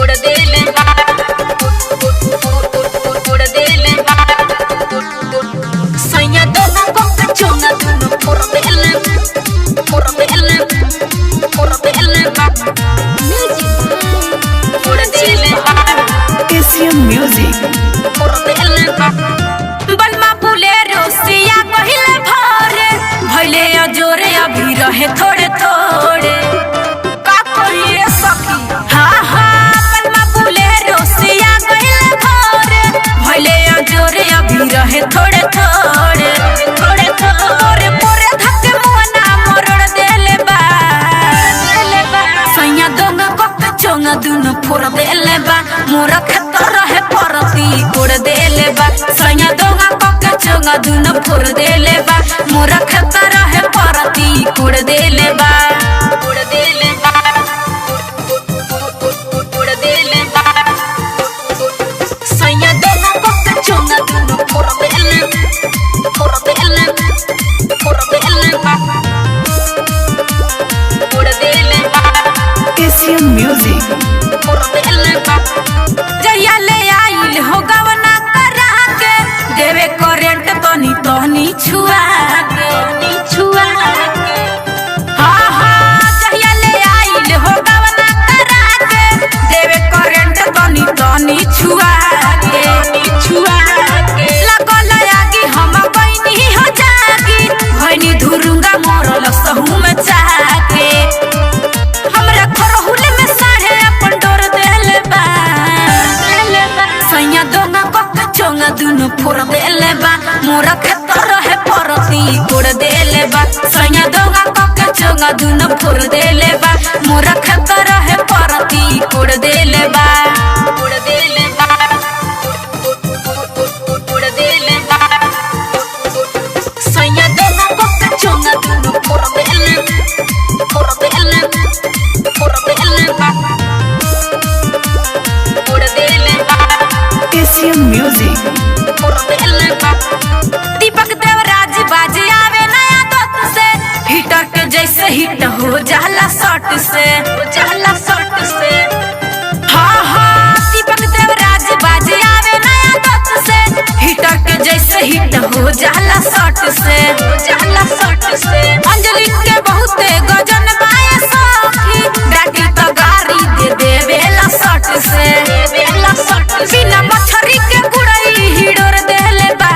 उड़ देले उड़ देले सैया दोना को चोंगा दुनु उड़ देले उड़ देले एशियन म्यूजिक उड़ देले बलमा बुलेरो सिया कहिले भरे भइले अजोरे अभी रहे थोड़े थोड़े का कहिए सखी हां हां बलमा बुलेरो सिया कहिले भरे भइले अजोरे अभी रहे थोड़े थोड़े थोड़े थोड़े मोरे धक्के मुना मोरड़ देले बा सैया दोंगा को चोंगा दुनु फोड़ देले बा मोरा खतर रहे परती उड़ देले बा सैया दोंगा को चोंगा दुनु फोड़ देले बा मोरा खतर रहे परती उड़ देले बा उड़ देले बा उड़ देले बा सैया दोंगा को चोंगा दुनु फोड़ देले बा उड़ देले बा एशियन म्यूजिक जहिया ले आइल हो गवना करा के देवे करेंट तनी तनी छुआ के हां हां जहिया ले आइल हो गवना करा के देवे करेंट तनी तनी छुआ के लगल आगी हम बहिनी हो जागी भइनी धुरुंगा मोरल सहू में चाके हमरा खरहुले में साढ़े अपन डोर देले बा सैया दोंगा को चोंगा दुनु फोड़ देले बा मोरा खतर रहे परती उड़ देले बा सैया दोंगा को चोंगा दुनु फोड़ देले बा मोरा खतर रहे परती उड़ देले बा उड़ देले बा उड़ देले बा सैया दोंगा को चोंगा दुनु फोड़ देले बा उड़ देले बा एशियन म्यूजिक दीपक देवराज बाज आवे नया दोस्त से हिटर के जैसे हिट हो जाला शॉट से हाँ हाँ दीपक देवराज बाज आवे नया दोस्त से हिटर के जैसे हिट हो जाला शॉट से अंजलि के बहुते गजन बाए सखी डाटी तो गाड़ी दे देवेला शॉट से बिना मछरी के गुड़ई हिडोर देले बा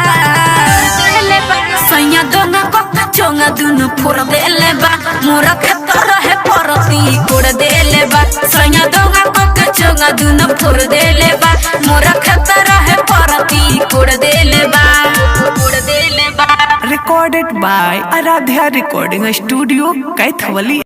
सैया दोंगा को चोंगा दुनु फोड़ देले बा मोरा खतर रहे परती उड़ देले बा सैया दोंगा को चोंगा दुनु फोड़ देले बा मोरा खतर रहे परती उड़ देले बा recorded by Aradhya recording studio कैथवली।